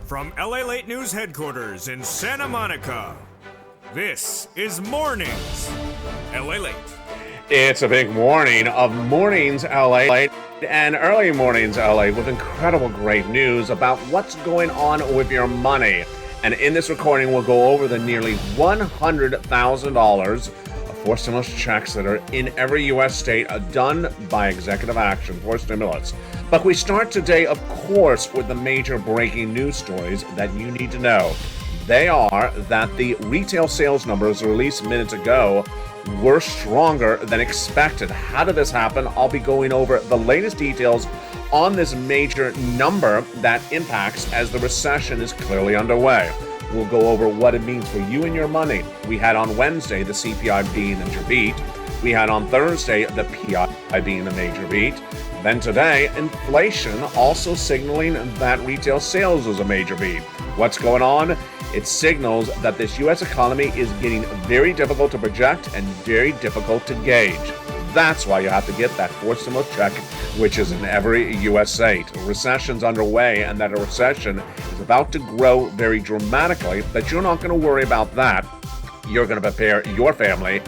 From LALATE News headquarters in Santa Monica, this is Mornings LALATE. It's a big morning of Mornings LA and Early Mornings LA with incredible great news about what's going on with your money. And in this recording, we'll go over the nearly $100,000 of forced stimulus checks that are in every U.S. state done by executive action for stimulus. But we start today, of course, with the major breaking news stories that you need to know. They are that the retail sales numbers released minutes ago were stronger than expected. How did this happen? I'll be going over the latest details on this major number that impacts as the recession is clearly underway. We'll go over what it means for you and your money. We had on Wednesday the CPI being the major beat. We had on Thursday the PI being the major beat. Then today, inflation also signaling that retail sales was a major beat. What's going on? It signals that this U.S. economy is getting very difficult to project and very difficult to gauge. That's why you have to get that forced stimulus check, which is in every U.S. state. A recession's underway, and that a recession is about to grow very dramatically, but you're not going to worry about that. You're going to prepare your family,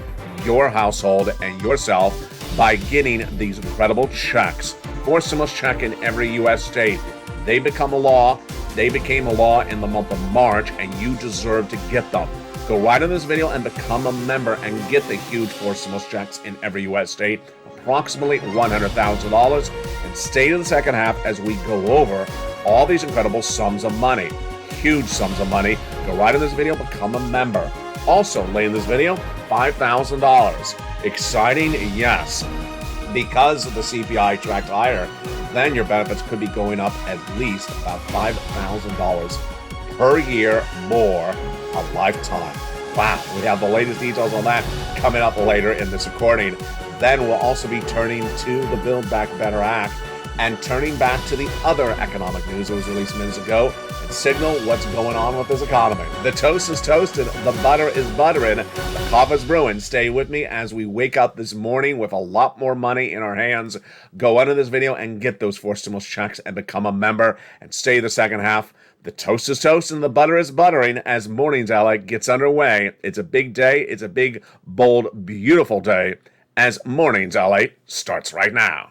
your household, and yourself by getting these incredible checks. Forced stimulus check in every U.S. state. They become a law. They became a law in the month of March, and you deserve to get them. Go right in this video and become a member and get the huge forced stimulus checks in every U.S. state, approximately $100,000, and stay to the second half as we go over all these incredible sums of money. Huge sums of money. Go right in this video, become a member. Also, late in this video, $5,000. Exciting, yes. Because the CPI tracked higher, then your benefits could be going up at least about $5,000 per year more a lifetime. Wow, we have the latest details on that coming up later in this recording. Then we'll also be turning to the Build Back Better Act and turning back to the other economic news that was released minutes ago and signal what's going on with this economy. The toast is toasted, the butter is buttering, the coffee's brewing. Stay with me as we wake up this morning with a lot more money in our hands. Go under this video and get those forced stimulus checks and become a member, and stay the second half. The toast is toast and the butter is buttering as Mornings LA gets underway. It's a big day. It's a big, bold, beautiful day as Mornings LA starts right now.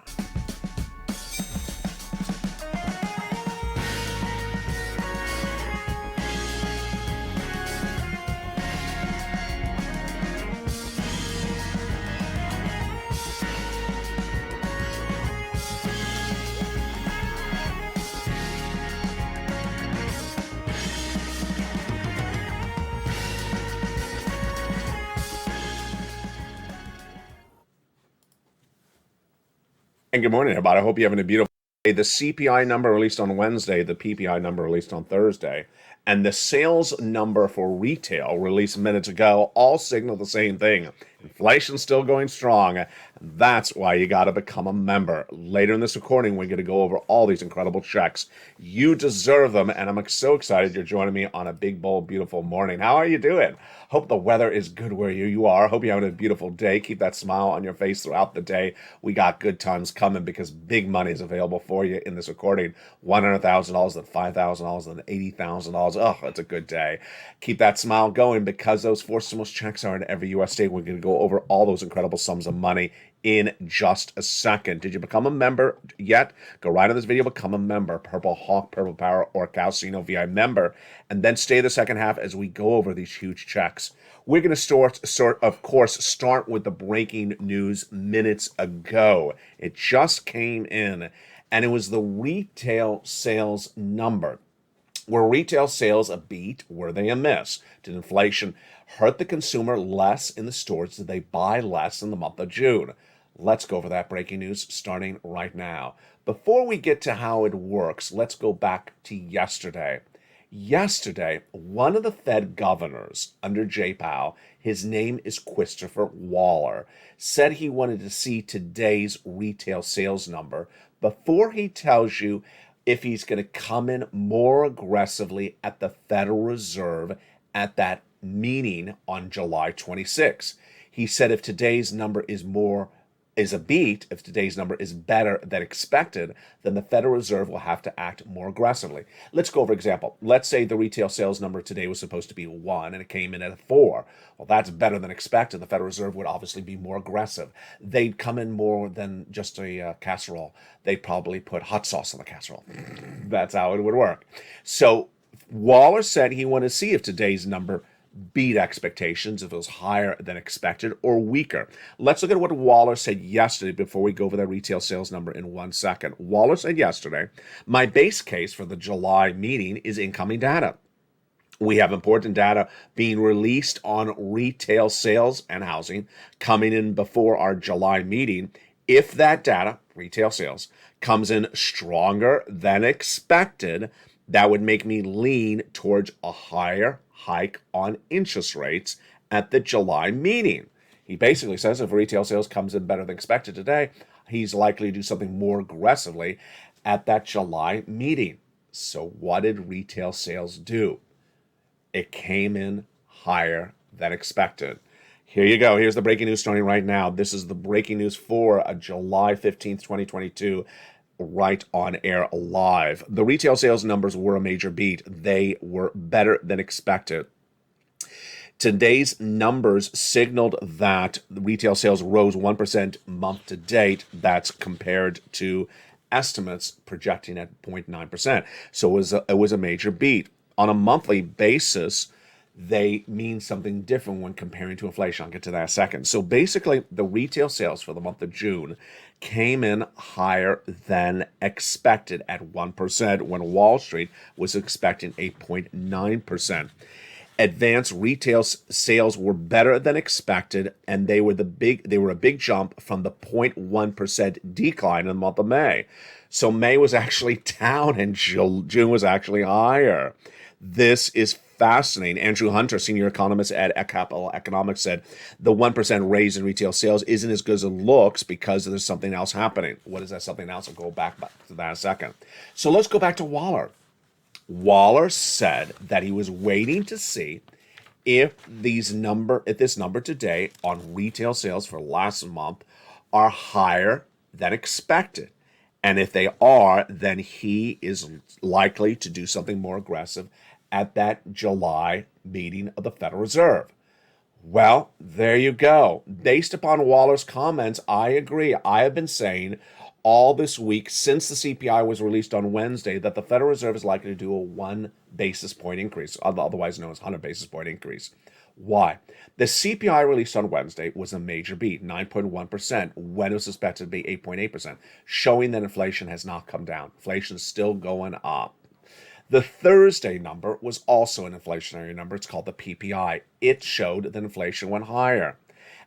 And good morning, everybody. I hope you're having a beautiful day. The CPI number released on Wednesday, the PPI number released on Thursday, and the sales number for retail released minutes ago all signal the same thing. Inflation's still going strong. That's why you got to become a member. Later in this recording, we're going to go over all these incredible checks. You deserve them, and I'm so excited you're joining me on a big, bold, beautiful morning. How are you doing? Hope the weather is good where you are. Hope you're having a beautiful day. Keep that smile on your face throughout the day. We got good times coming because big money is available for you in this recording. $100,000, then $5,000, then $80,000. Oh, it's a good day. Keep that smile going because those forced stimulus checks are in every U.S. state. We're going to go over all those incredible sums of money in just a second. Did you become a member yet? Go right in this video, become a member. Purple Hawk, Purple Power, or Calcino VI member. And then stay the second half as we go over these huge checks. We're going to of course, start with the breaking news minutes ago. It just came in, and it was the retail sales number. Were retail sales a beat? Were they a miss? Did inflation hurt the consumer less in the stores? Did they buy less in the month of June? Let's go over that breaking news starting right now. Before we get to how it works, let's go back to yesterday. Yesterday, one of the Fed governors under Jay Powell, his name is Christopher Waller, said he wanted to see today's retail sales number before he tells you if he's going to come in more aggressively at the Federal Reserve at that meeting on July 26. He said if today's number is more is a beat, if today's number is better than expected, then the Federal Reserve will have to act more aggressively. Let's go over example. Let's say the retail sales number today was supposed to be 1 and it came in at 4. Well, that's better than expected. The Federal Reserve would obviously be more aggressive. They'd come in more than just a casserole. They'd probably put hot sauce on the casserole. That's how it would work. So Waller said he wanted to see if today's number beat expectations, if it was higher than expected or weaker. Let's look at what Waller said yesterday before we go over that retail sales number in 1 second. Waller said yesterday, my base case for the July meeting is incoming data. We have important data being released on retail sales and housing coming in before our July meeting. If that data, retail sales, comes in stronger than expected, that would make me lean towards a higher hike on interest rates at the July meeting. He basically says if retail sales comes in better than expected today, he's likely to do something more aggressively at that July meeting. So what did retail sales do? It came in higher than expected. Here you go. Here's the breaking news starting right now. This is the breaking news for July 15th, 2022. Right on air live. The retail sales numbers were a major beat. They were better than expected. Today's numbers signaled that the retail sales rose 1% month to date. That's compared to estimates projecting at 0.9%. So it was a major beat. On a monthly basis, they mean something different when comparing to inflation. I'll get to that in a second. So basically, the retail sales for the month of June came in higher than expected at 1% when Wall Street was expecting 8.9%. Advanced retail sales were better than expected, and they were a big jump from the 0.1% decline in the month of May. So May was actually down and June was actually higher. This is fascinating. Andrew Hunter, senior economist at Capital Economics, said the 1% raise in retail sales isn't as good as it looks because there's something else happening. What is that something else? I'll go back to that in a second. So let's go back to Waller. Waller said that he was waiting to see if this number today on retail sales for last month are higher than expected. And if they are, then he is likely to do something more aggressive at that July meeting of the Federal Reserve. Well, there you go. Based upon Waller's comments, I agree. I have been saying all this week since the CPI was released on Wednesday that the Federal Reserve is likely to do a 1 basis point increase, otherwise known as 100 basis point increase. Why? The CPI released on Wednesday was a major beat, 9.1%, when it was expected to be 8.8%, showing that inflation has not come down. Inflation is still going up. The Thursday number was also an inflationary number. It's called the PPI. It showed that inflation went higher.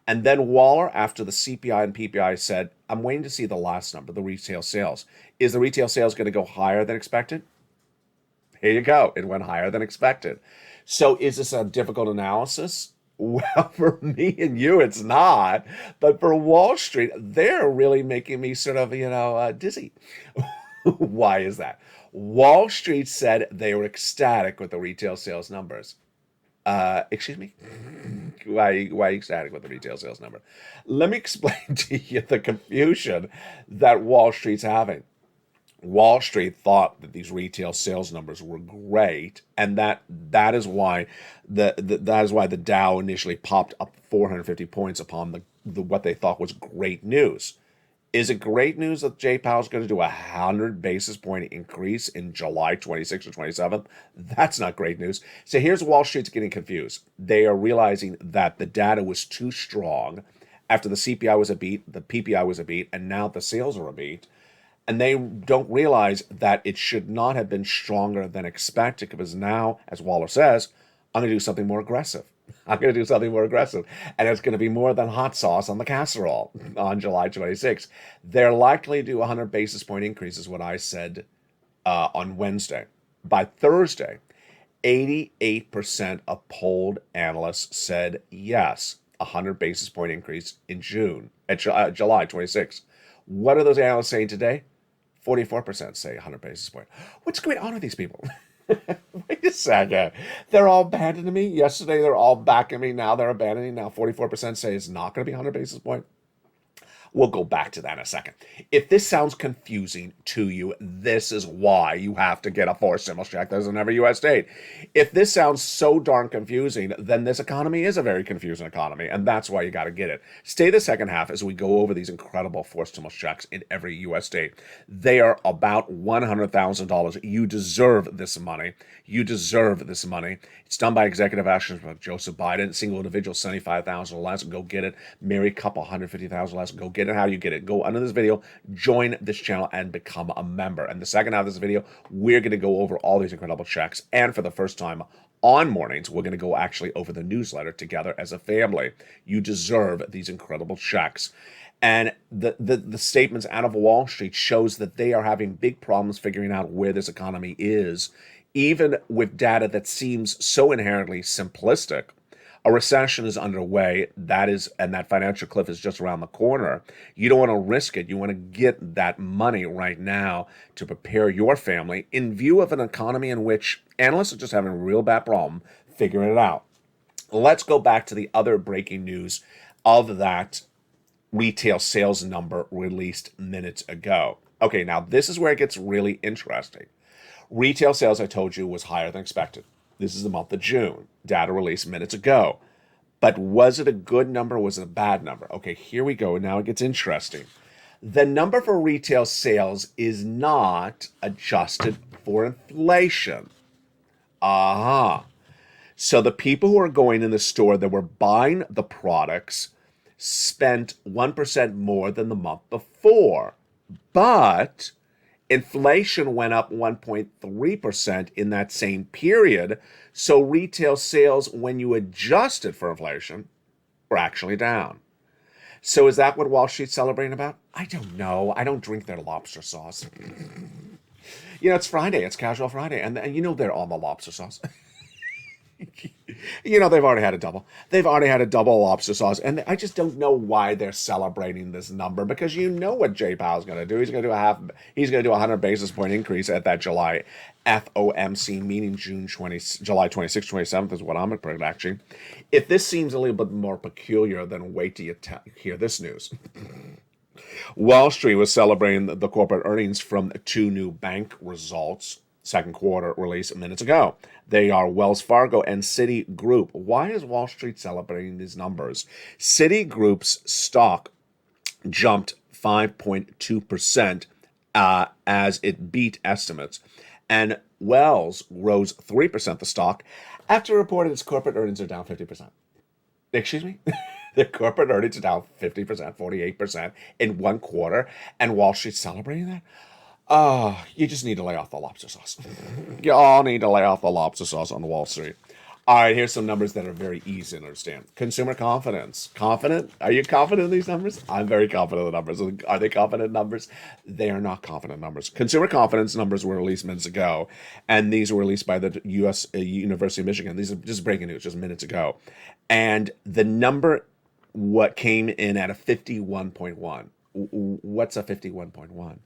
And then Waller, after the CPI and PPI, said, I'm waiting to see the last number, the retail sales. Is the retail sales going to go higher than expected? Here you go. It went higher than expected. So is this a difficult analysis? Well, for me and you, it's not. But for Wall Street, they're really making me sort of, dizzy. Why is that? Wall Street said they were ecstatic with the retail sales numbers. Excuse me? Why are you ecstatic with the retail sales number? Let me explain to you the confusion that Wall Street's having. Wall Street thought that these retail sales numbers were great, and that is why the Dow initially popped up 450 points upon the what they thought was great news. Is it great news that Jay Powell's going to do a 100 basis point increase in July 26th or 27th? That's not great news. So here's Wall Street's getting confused. They are realizing that the data was too strong after the CPI was a beat, the PPI was a beat, and now the sales are a beat. And they don't realize that it should not have been stronger than expected because now, as Waller says, I'm going to do something more aggressive. I'm going to do something more aggressive. And it's going to be more than hot sauce on the casserole on July 26th. They're likely to do 100 basis point increase, is what I said on Wednesday. By Thursday, 88% of polled analysts said yes, 100 basis point increase in July 26th. What are those analysts saying today? 44% say 100 basis point. What's going on with these people? Wait a second. They're all abandoning me. Yesterday, they're all backing me. Now they're abandoning. Now 44% say it's not going to be 100 basis point. We'll go back to that in a second. If this sounds confusing to you, this is why you have to get a forced stimulus check that is in every U.S. state. If this sounds so darn confusing, then this economy is a very confusing economy, and that's why you got to get it. Stay the second half as we go over these incredible forced stimulus checks in every U.S. state. They are about $100,000. You deserve this money. You deserve this money. It's done by executive actions by Joseph Biden. Single individual, $75,000 or less, go get it. Married couple, $150,000 less, go get it. How do you get it? Go under this video, join this channel, and become a member. And the second half of this video, we're going to go over all these incredible checks. And for the first time on mornings, we're going to go actually over the newsletter together as a family. You deserve these incredible checks. And the statements out of Wall Street shows that they are having big problems figuring out where this economy is, even with data that seems so inherently simplistic. A recession is underway, and that financial cliff is just around the corner. You don't want to risk it. You want to get that money right now to prepare your family in view of an economy in which analysts are just having a real bad problem figuring it out. Let's go back to the other breaking news of that retail sales number released minutes ago. Okay, now this is where it gets really interesting. Retail sales, I told you, was higher than expected. This is the month of June. Data released minutes ago. But was it a good number or was it a bad number? Okay, here we go. Now it gets interesting. The number for retail sales is not adjusted for inflation. So the people who are going in the store that were buying the products spent 1% more than the month before. But inflation went up 1.3% in that same period. So retail sales, when you adjust it for inflation, were actually down. So is that what Wall Street's celebrating about? I don't know. I don't drink their lobster sauce. It's Friday. It's Casual Friday. And they're on the lobster sauce. They've already had a double. They've already had a double lobster sauce. And I just don't know why they're celebrating this number, because what Jay Powell's going to do. He's going to do a 100 basis point increase at that July FOMC meeting, July 26th, 27th is what I'm predicting. If this seems a little bit more peculiar, then wait till you hear this news. Wall Street was celebrating the corporate earnings from two new bank results, second quarter release minutes ago. They are Wells Fargo and Citigroup. Why is Wall Street celebrating these numbers? Citigroup's stock jumped 5.2% as it beat estimates. And Wells rose 3%, the stock, after reporting its corporate earnings are down 50%. Excuse me? The corporate earnings are down 50%, 48% in one quarter, and Wall Street's celebrating that? You just need to lay off the lobster sauce. You all need to lay off the lobster sauce on Wall Street. All right, here's some numbers that are very easy to understand. Consumer confidence. Confident? Are you confident in these numbers? I'm very confident in the numbers. Are they confident numbers? They are not confident numbers. Consumer confidence numbers were released minutes ago, and these were released by the U.S. University of Michigan. These are just breaking news, just minutes ago. And the number came in at a 51.1. What's a 51.1?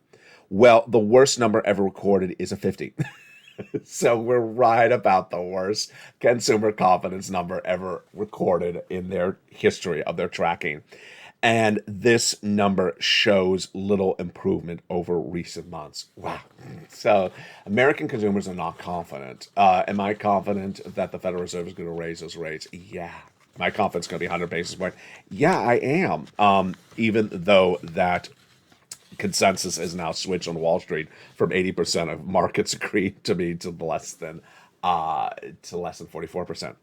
Well, the worst number ever recorded is a 50. So we're right about the worst consumer confidence number ever recorded in their history of their tracking. And this number shows little improvement over recent months. Wow. So American consumers are not confident. Am I confident that the Federal Reserve is going to raise those rates? Yeah. My confidence is going to be 100 basis points. Yeah, I am. Even though that consensus is now switched on Wall Street from 80% of markets agreed to be to less than 44%.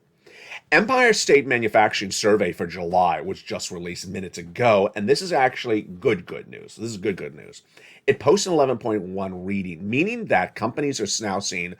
Empire State Manufacturing Survey for July was just released minutes ago, and this is actually good news. This is good news. It posts an 11.1 reading, meaning that companies are now seeing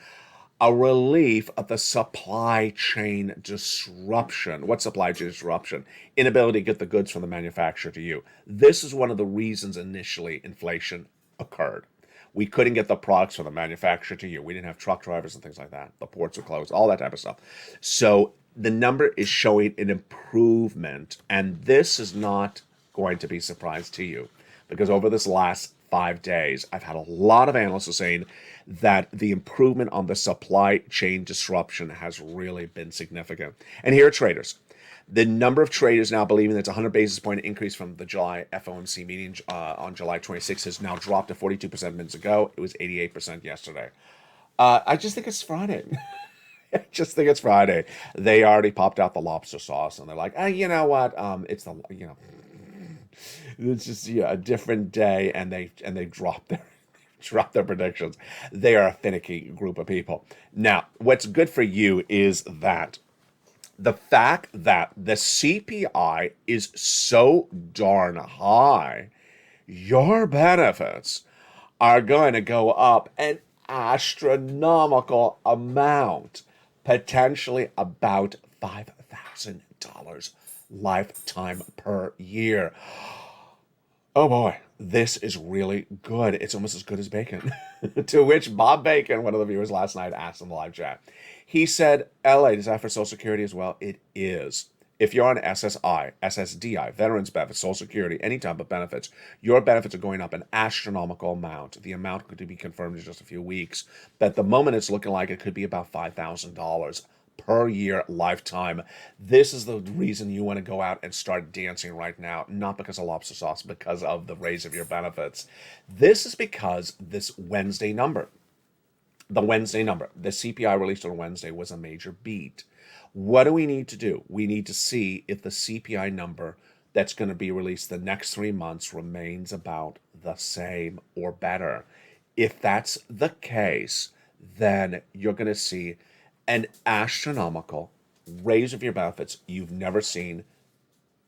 a relief of the supply chain disruption. What supply chain disruption? Inability to get the goods from the manufacturer to you. This is one of the reasons initially inflation occurred. We couldn't get the products from the manufacturer to you. We didn't have truck drivers and things like that. The ports were closed, all that type of stuff. So the number is showing an improvement, and this is not going to be a surprise to you, because over this last 5 days, I've had a lot of analysts saying that the improvement on the supply chain disruption has really been significant. And here are traders. The number of traders now believing that's a 100 basis point increase from the July FOMC meeting on July 26th has now dropped to 42% minutes ago. It was 88% yesterday. I just think it's Friday. I just think it's Friday. They already popped out the lobster sauce, and they're like, you know what? It's just a different day, and they drop their predictions. They are a finicky group of people. Now, what's good for you is that the fact that the CPI is so darn high, your benefits are going to go up an astronomical amount, potentially about $5,000 lifetime per year. Oh boy, this is really good. It's almost as good as bacon. To which Bob Bacon, one of the viewers last night, asked in the live chat. He said, LA, is that for Social Security as well? It is. If you're on SSI, SSDI, Veterans Benefits, Social Security, any type of benefits, your benefits are going up an astronomical amount. The amount could be confirmed in just a few weeks. But at the moment, it's looking like it could be about $5,000 per year lifetime. This is the reason you want to go out and start dancing right now, not because of lobster sauce, because of the raise of your benefits. This is because this Wednesday number, the CPI released on Wednesday was a major beat. What do we need to do? We need to see if the CPI number that's going to be released the next 3 months remains about the same or better. If that's the case, then you're going to see an astronomical raise of your benefits you've never seen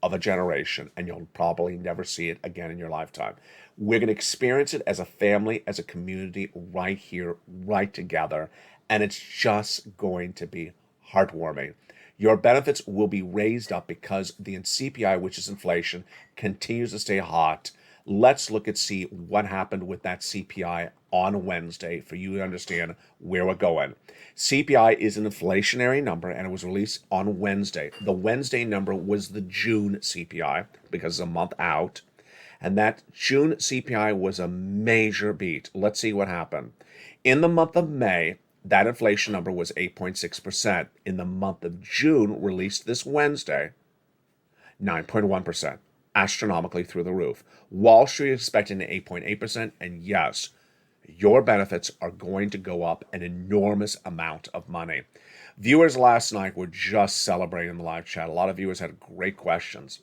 of a generation, and you'll probably never see it again in your lifetime. We're going to experience it as a family, as a community, right here, right together, and it's just going to be heartwarming. Your benefits will be raised up because the CPI, which is inflation, continues to stay hot. Let's look and see what happened with that CPI on Wednesday for you to understand where we're going. CPI is an inflationary number, and it was released on Wednesday. The Wednesday number was the June CPI because it's a month out. And that June CPI was a major beat. Let's see what happened. In the month of May, that inflation number was 8.6%. In the month of June, released this Wednesday, 9.1%. Astronomically through the roof. Wall Street is expecting an 8.8%, and yes, your benefits are going to go up an enormous amount of money. Viewers last night were just celebrating in the live chat. A lot of viewers had great questions.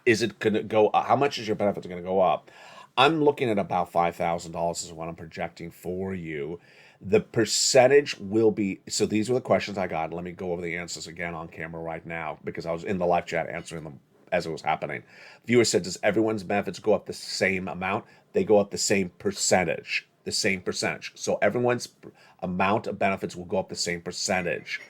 Is it going to go? How much is your benefits going to go up? I'm looking at about $5,000 is what I'm projecting for you. The percentage will be, so these were the questions I got. Let me go over the answers again on camera right now because I was in the live chat answering them as it was happening. Viewer said, does everyone's benefits go up the same amount? They go up the same percentage. So everyone's amount of benefits will go up the same percentage.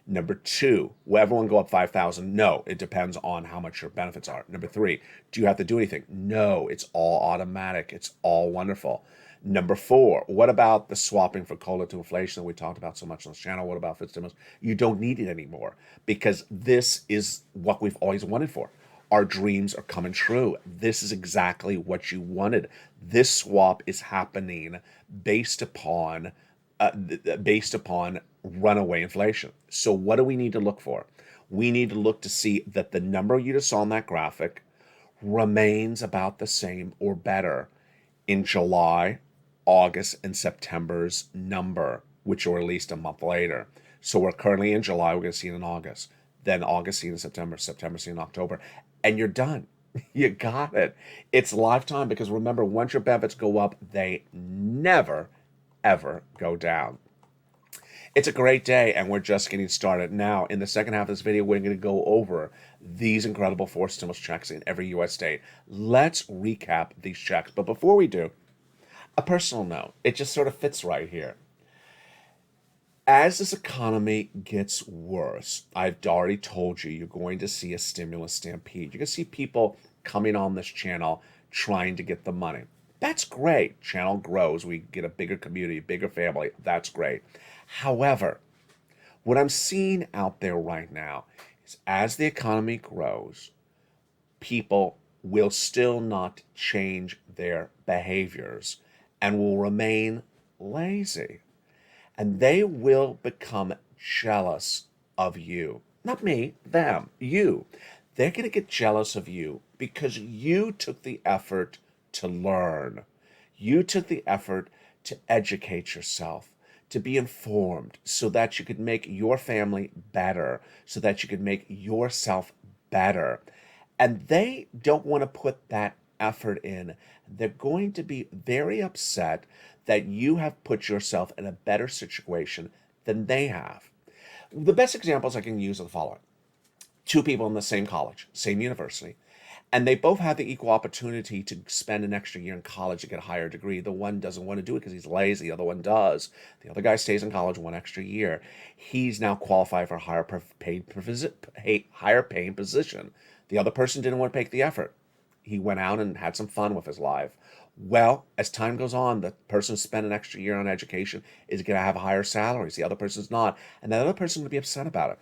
Number two, will everyone go up 5,000? No, it depends on how much your benefits are. Number three, do you have to do anything? No, it's all automatic. It's all wonderful. Number four, what about the swapping for COLA to inflation that we talked about so much on this channel? What about stimulus? You don't need it anymore because this is what we've always wanted for. Our dreams are coming true. This is exactly what you wanted. This swap is happening based upon runaway inflation. So what do we need to look for? We need to look to see that the number you just saw on that graphic remains about the same or better in July, August, and September's number, which will released a month later. So we're currently in July, we're going to see it in August. Then August seen in September, September seen in October, and you're done. You got it. It's lifetime because remember, once your benefits go up, they never, ever go down. It's a great day, and we're just getting started. Now, in the second half of this video, we're going to go over these incredible 4 stimulus checks in every U.S. state. Let's recap these checks. But before we do, a personal note. It just sort of fits right here. As this economy gets worse, I've already told you, you're going to see a stimulus stampede. You're going to see people coming on this channel trying to get the money. That's great. Channel grows. We get a bigger community, bigger family. That's great. However, what I'm seeing out there right now is as the economy grows, people will still not change their behaviors and will remain lazy. And they will become jealous of you. Not me, them, you. They're going to get jealous of you because you took the effort to learn. You took the effort to educate yourself, to be informed, so that you could make your family better, so that you could make yourself better. And they don't want to put that effort in. They're going to be very upset that you have put yourself in a better situation than they have. The best examples I can use are the following: two people in the same college, same university, and they both have the equal opportunity to spend an extra year in college to get a higher degree. The one doesn't want to do it because he's lazy. The other one does. The other guy stays in college one extra year. He's now qualified for a higher paying position. The other person didn't want to make the effort. He went out and had some fun with his life. Well, as time goes on, the person who spent an extra year on education is going to have higher salaries. The other person's not. And that other person will be upset about it.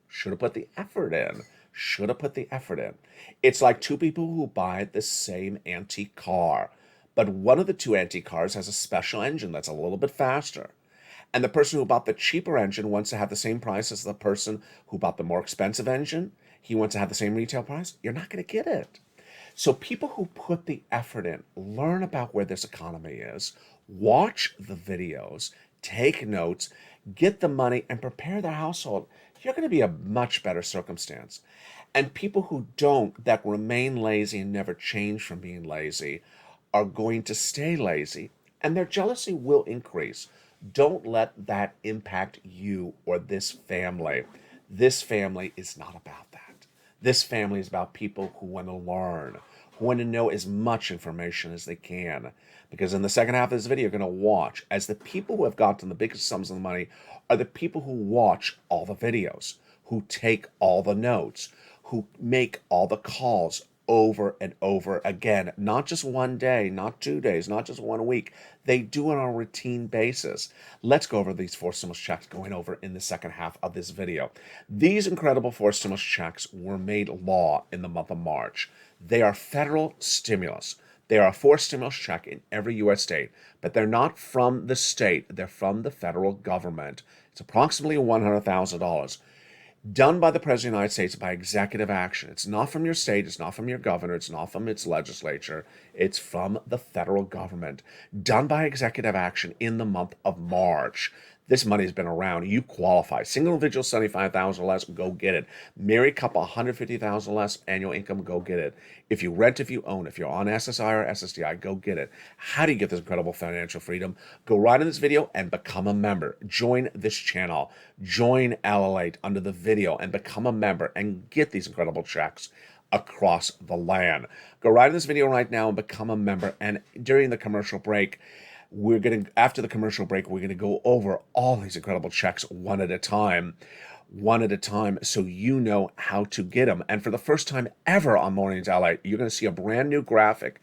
Should have put the effort in. Should have put the effort in. It's like two people who buy the same antique car, but one of the two antique cars has a special engine that's a little bit faster. And the person who bought the cheaper engine wants to have the same price as the person who bought the more expensive engine. He wants to have the same retail price. You're not going to get it. So people who put the effort in, learn about where this economy is, watch the videos, take notes, get the money, and prepare their household. You're going to be a much better circumstance. And people who don't, that remain lazy and never change from being lazy, are going to stay lazy, and their jealousy will increase. Don't let that impact you or this family. This family is not about that. This family is about people who want to learn, who want to know as much information as they can. Because in the second half of this video, you're going to watch as the people who have gotten the biggest sums of the money are the people who watch all the videos, who take all the notes, who make all the calls over and over again. Not just one day, not 2 days, not just 1 week. They do it on a routine basis. Let's go over these 4 stimulus checks going over in the second half of this video. These incredible 4 stimulus checks were made law in the month of March. They are federal stimulus. They are a 4 stimulus check in every U.S. state, but they're not from the state. They're from the federal government. It's approximately $100,000. Done by the President of the United States by executive action. It's not from your state, it's not from your governor, it's not from its legislature, it's from the federal government. Done by executive action in the month of March. This money has been around. You qualify. Single individual, $75,000 or less, go get it. Married couple, $150,000 or less annual income, go get it. If you rent, if you own, if you're on SSI or SSDI, go get it. How do you get this incredible financial freedom? Go right in this video and become a member. Join this channel. Join LALATE under the video and become a member and get these incredible checks across the land. Go right in this video right now and become a member. And during the commercial break, after the commercial break, we're going to go over all these incredible checks one at a time, so you know how to get them. And for the first time ever on Mornings LA, you're going to see a brand new graphic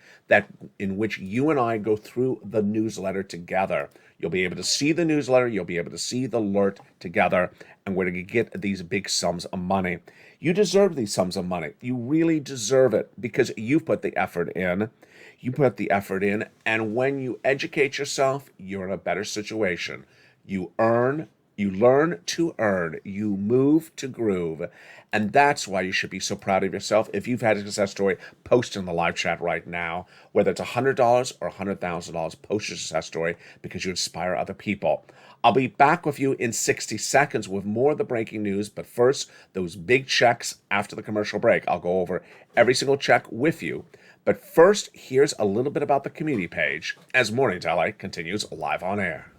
in which you and I go through the newsletter together. You'll be able to see the newsletter, you'll be able to see the alert together, and we're going to get these big sums of money. You deserve these sums of money. You really deserve it because you put the effort in. You put the effort in, and when you educate yourself, you're in a better situation. You learn to earn, you move to groove, and that's why you should be so proud of yourself. If you've had a success story, post in the live chat right now, whether it's $100 or $100,000, post your success story because you inspire other people. I'll be back with you in 60 seconds with more of the breaking news, but first, those big checks after the commercial break. I'll go over every single check with you. But first, here's a little bit about the community page as Mornings LA continues live on air.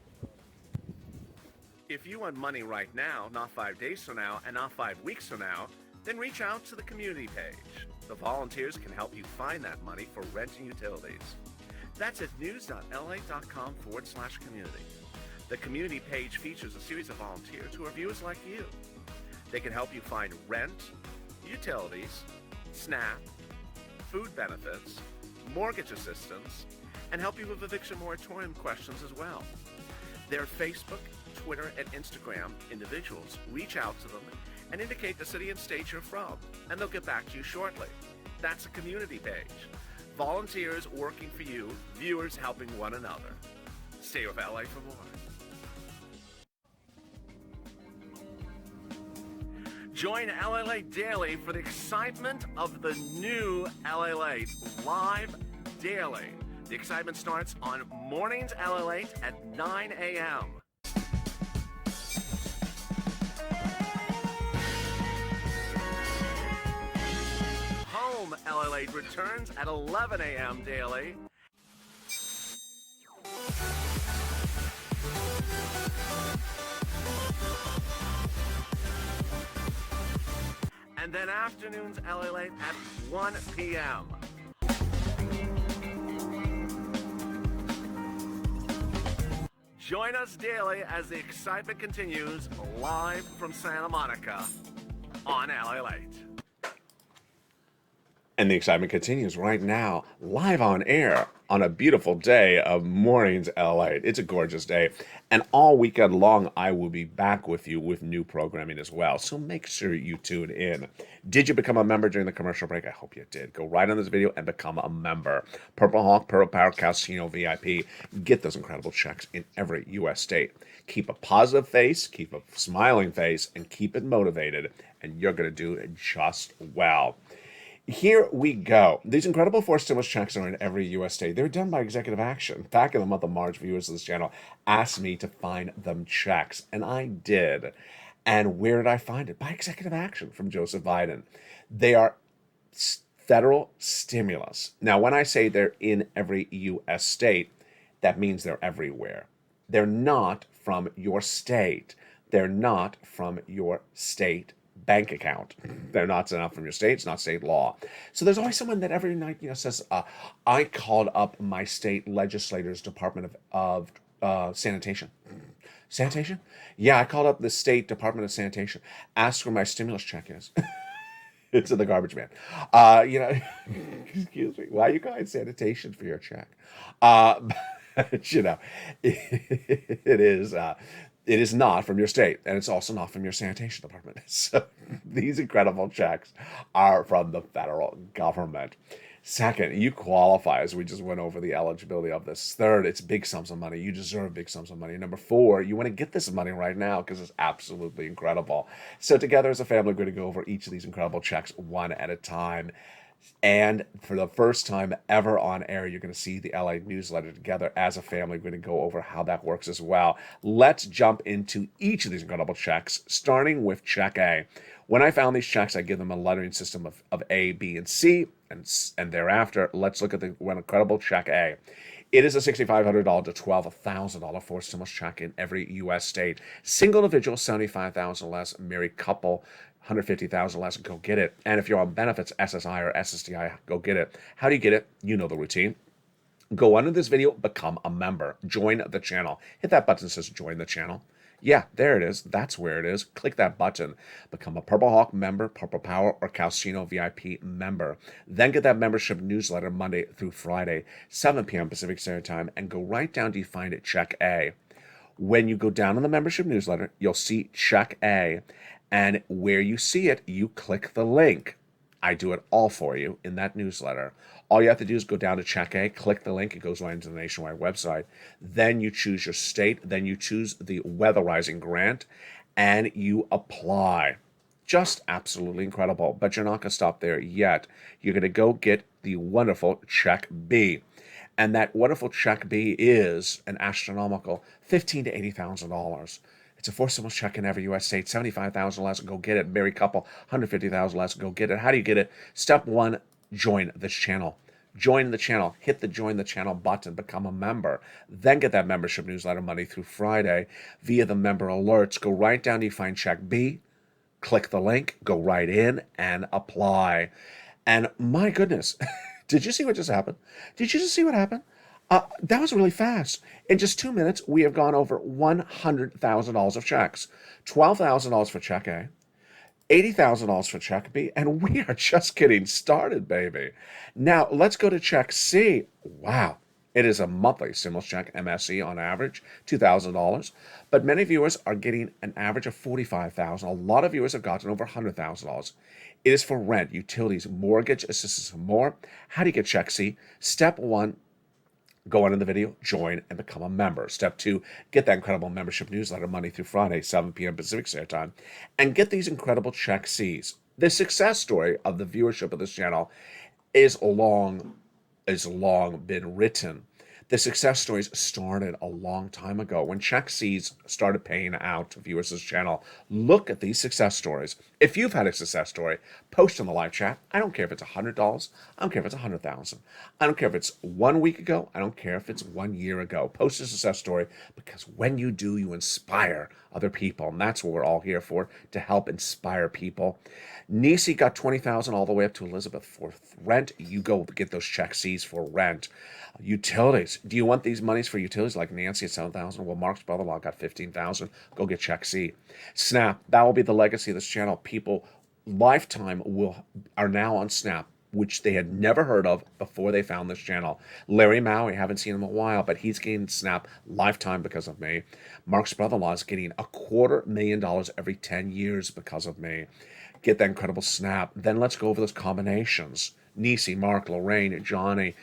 If you want money right now, not 5 days from now, and not 5 weeks from now, then reach out to the community page. The volunteers can help you find that money for rent and utilities. That's at news.la.com/community. The community page features a series of volunteers who are viewers like you. They can help you find rent, utilities, SNAP, food benefits, mortgage assistance, and help you with eviction moratorium questions as well. Their Facebook, Twitter, and Instagram individuals reach out to them and indicate the city and state you're from, and they'll get back to you shortly. That's a community page. Volunteers working for you, viewers helping one another. Stay with LA for more. Join LALATE Daily for the excitement of the new LALATE live daily. The excitement starts on Mornings LALATE at 9 a.m. Home LALATE returns at 11 a.m. daily. And then afternoons LALATE at 1 p.m. Join us daily as the excitement continues live from Santa Monica on LALATE. And the excitement continues right now, live on air on a beautiful day of Mornings LALATE. It's a gorgeous day. And all weekend long, I will be back with you with new programming as well. So make sure you tune in. Did you become a member during the commercial break? I hope you did. Go right on this video and become a member. Purple Hawk, Purple Power, Casino VIP. Get those incredible checks in every U.S. state. Keep a positive face, keep a smiling face, and keep it motivated. And you're going to do just well. Here we go. These incredible 4 stimulus checks are in every U.S. state. They're done by executive action. Back in the month of March, viewers of this channel asked me to find them checks, and I did. And where did I find it? By executive action from Joseph Biden. They are federal stimulus. Now, when I say they're in every U.S. state, that means they're everywhere. They're not from your state. They're not from your state bank account. They're not sent out from your state. It's not state law. So there's always someone that every night, says, I called up my state legislator's Department of Sanitation. Sanitation? Yeah, I called up the state Department of Sanitation. Asked where my stimulus check is. It's in the garbage man. Excuse me. Why are you calling sanitation for your check? It is not from your state, and it's also not from your sanitation department. So these incredible checks are from the federal government. Second, you qualify, as we just went over the eligibility of this. Third, it's big sums of money. You deserve big sums of money. Number 4, you want to get this money right now because it's absolutely incredible. So together as a family, we're going to go over each of these incredible checks one at a time. And for the first time ever on air, you're going to see the LA newsletter together as a family. We're going to go over how that works as well. Let's jump into each of these incredible checks, starting with check A. When I found these checks, I give them a lettering system of A, B, and C, and thereafter, let's look at the one incredible check A. It is a $6,500 to $12,000 for stimulus check in every U.S. state. Single individual, $75,000 less. Married couple, $150,000 less. Go get it. And if you're on benefits, SSI or SSDI, go get it. How do you get it? You know the routine. Go under this video, become a member. Join the channel. Hit that button that says join the channel. Yeah, there it is. That's where it is. Click that button. Become a Purple Hawk member, Purple Power, or Casino VIP member. Then get that membership newsletter Monday through Friday, 7 p.m. Pacific Standard Time, and go right down to you find it, check A. When you go down on the membership newsletter, you'll see check A, and where you see it, you click the link. I do it all for you in that newsletter. All you have to do is go down to check A, click the link, it goes right into the nationwide website. Then you choose your state, then you choose the weatherizing grant, and you apply. Just absolutely incredible. But you're not going to stop there yet. You're going to go get the wonderful check B. And that wonderful check B is an astronomical $15,000 to $80,000. It's a 4 stimulus check in every U.S. state, $75,000 less, go get it. Married couple, $150,000 less, go get it. How do you get it? Step 1, join this channel. Join the channel. Hit the join the channel button. Become a member. Then get that membership newsletter Monday through Friday via the member alerts. Go right down to you find check B. Click the link. Go right in and apply. And my goodness, did you see what just happened? Did you just see what happened? That was really fast. In just 2 minutes, we have gone over $100,000 of checks. $12,000 for check A, $80,000 for check B, and we are just getting started, baby. Now, let's go to check C. Wow. It is a monthly stimulus check, MSC on average, $2,000. But many viewers are getting an average of $45,000. A lot of viewers have gotten over $100,000. It is for rent, utilities, mortgage assistance, and more. How do you get check C? Step 1, Go on in the video, join, and become a member. Step 2, get that incredible membership newsletter Monday through Friday, 7 p.m. Pacific Standard Time, and get these incredible check C's. The success story of the viewership of this channel is long been written. The success stories started a long time ago when Check C's started paying out to viewers of this channel. Look at these success stories. If you've had a success story, post in the live chat. I don't care if it's $100. I don't care if it's $100,000. I don't care if it's 1 week ago. I don't care if it's 1 year ago. Post a success story, because when you do, you inspire other people, and that's what we're all here for, to help inspire people. Nisi got 20,000 all the way up to Elizabeth for rent. You go get those Check C's for rent. Utilities. Do you want these monies for utilities like Nancy at 7,000? Well, Mark's brother-in-law got 15,000. Go get Check C. Snap. That will be the legacy of this channel. People lifetime are now on Snap, which they had never heard of before they found this channel. Larry Maui, haven't seen him in a while, but he's getting Snap lifetime because of me. Mark's brother-in-law is getting $250,000 every 10 years because of me. Get that incredible Snap. Then let's go over those combinations. Nisi, Mark, Lorraine, Johnny.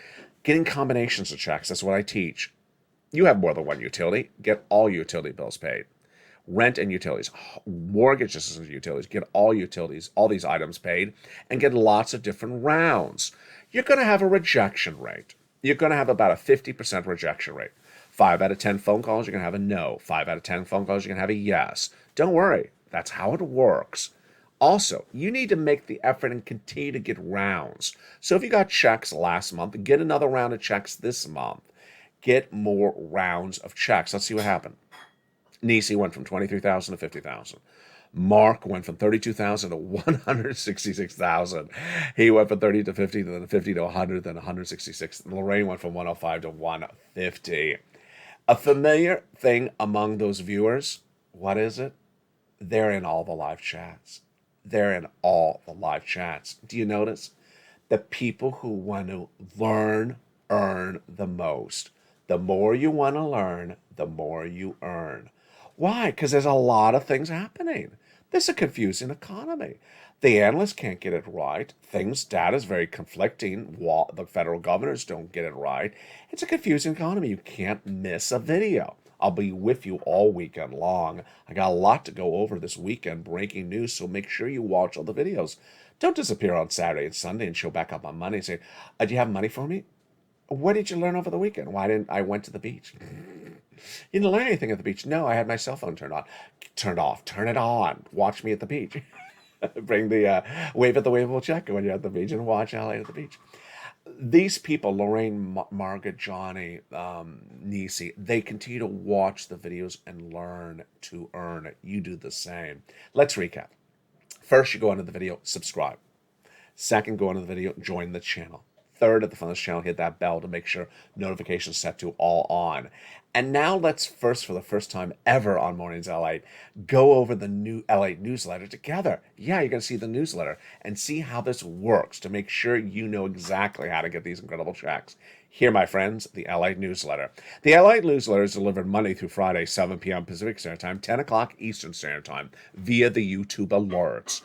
Getting combinations of checks. That's what I teach. You have more than one utility. Get all utility bills paid. Rent and utilities. Mortgages and utilities. Get all utilities, all these items paid, and get lots of different rounds. You're going to have a rejection rate. You're going to have about a 50% rejection rate. 5 out of 10 phone calls, you're going to have a no. 5 out of 10 phone calls, you're going to have a yes. Don't worry. That's how it works. Also, you need to make the effort and continue to get rounds. So if you got checks last month, get another round of checks this month. Get more rounds of checks. Let's see what happened. Nisi went from 23,000 to 50,000. Mark went from 32,000 to 166,000. He went from 30 to 50, then 50 to 100, then 166. And Lorraine went from 105 to 150. A familiar thing among those viewers, what is it? They're in all the live chats. They're in all the live chats. Do you notice? The people who want to learn earn the most. The more you want to learn, the more you earn. Why? Because there's a lot of things happening. This is a confusing economy. The analysts can't get it right. Data is very conflicting. The federal governors don't get it right. It's a confusing economy. You can't miss a video. I'll be with you all weekend long. I got a lot to go over this weekend, breaking news, so make sure you watch all the videos. Don't disappear on Saturday and Sunday and show back up on Monday and say, do you have money for me? What did you learn over the weekend? Why didn't I went to the beach? You didn't learn anything at the beach. No, I had my cell phone turned off. Turn it on. Watch me at the beach. Bring the wave at the waveable check when you're at the beach and watch LA at the beach. These people, Lorraine, Margaret, Johnny, Nisi, they continue to watch the videos and learn to earn. You do the same. Let's recap. First, you go into the video, subscribe. Second, go into the video, join the channel. Third, at the front of the channel, hit that bell to make sure notifications set to all on. And now let's for the first time ever on Mornings LA, go over the new LA newsletter together. Yeah, you're going to see the newsletter and see how this works to make sure you know exactly how to get these incredible checks. Here, my friends, the LA newsletter. The LA newsletter is delivered Monday through Friday, 7 p.m. Pacific Standard Time, 10 o'clock Eastern Standard Time, via the YouTube alerts.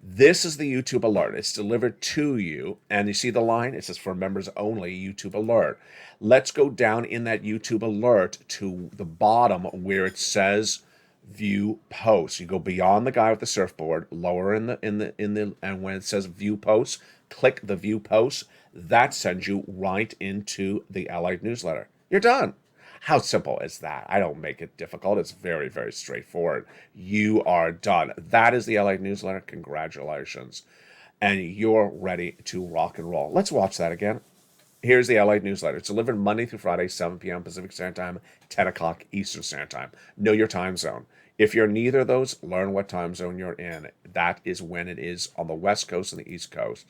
This is the YouTube alert. It's delivered to you, and you see the line? It says for members only, YouTube alert. Let's go down in that YouTube alert to the bottom where it says view posts. You go beyond the guy with the surfboard, lower in the and when it says view posts, click the view posts. That sends you right into the LA newsletter. You're done. How simple is that? I don't make it difficult. It's very, very straightforward. You are done. That is the LA newsletter. Congratulations. And you're ready to rock and roll. Let's watch that again. Here's the LA newsletter. It's delivered Monday through Friday, 7 p.m. Pacific Standard Time, 10 o'clock Eastern Standard Time. Know your time zone. If you're neither of those, learn what time zone you're in. That is when it is on the West Coast and the East Coast.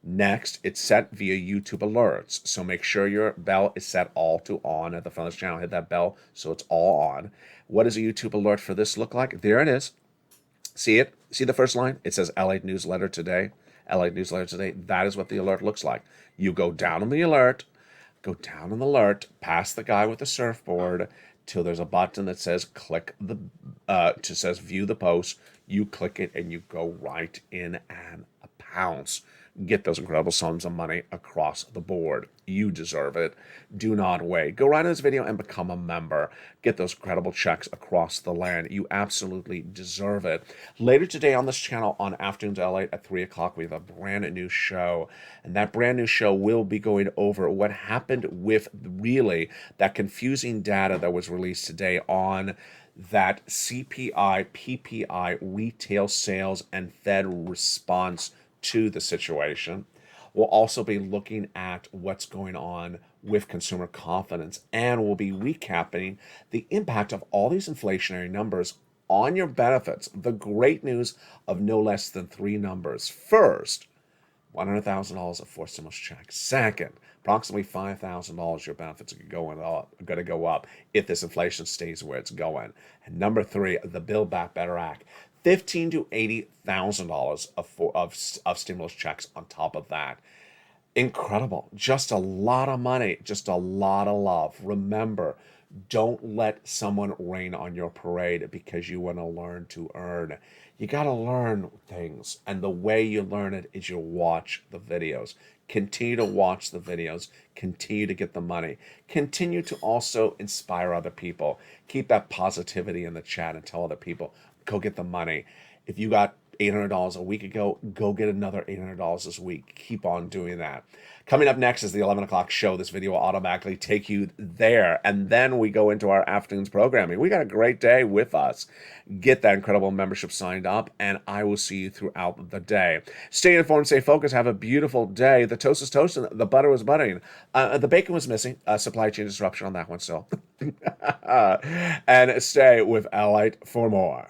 Next, it's set via YouTube alerts. So make sure your bell is set all to on at the front of this channel. Hit that bell so it's all on. What does a YouTube alert for this look like? There it is. See it? See the first line? It says LA Newsletter Today. LA Newsletter Today. That is what the alert looks like. You go down on the alert, past the guy with the surfboard, till there's a button that says says view the post. You click it and you go right in and pounce. Get those incredible sums of money across the board. You deserve it. Do not wait. Go right in this video and become a member. Get those incredible checks across the land. You absolutely deserve it. Later today on this channel on Afternoons LA at 3 o'clock, we have a brand new show. And that brand new show will be going over what happened with really that confusing data that was released today on that CPI, PPI, retail sales, and Fed response to the situation. We'll also be looking at what's going on with consumer confidence, and we'll be recapping the impact of all these inflationary numbers on your benefits. The great news of no less than 3 numbers. First, $100,000 of forced stimulus checks. Second, approximately $5,000 your benefits are going to go up if this inflation stays where it's going. And number 3, the Build Back Better Act. $15,000 to $80,000 of stimulus checks on top of that. Incredible. Just a lot of money. Just a lot of love. Remember, don't let someone rain on your parade because you want to learn to earn. You got to learn things. And the way you learn it is you watch the videos. Continue to watch the videos. Continue to get the money. Continue to also inspire other people. Keep that positivity in the chat and tell other people, go get the money. If you got $800 a week ago, go get another $800 this week. Keep on doing that. Coming up next is the 11 o'clock show. This video will automatically take you there. And then we go into our afternoon's programming. We got a great day with us. Get that incredible membership signed up, and I will see you throughout the day. Stay informed, stay focused, have a beautiful day. The toast is toasting, the butter was buttering. The bacon was missing. Supply chain disruption on that one still. And stay with LALATE for more.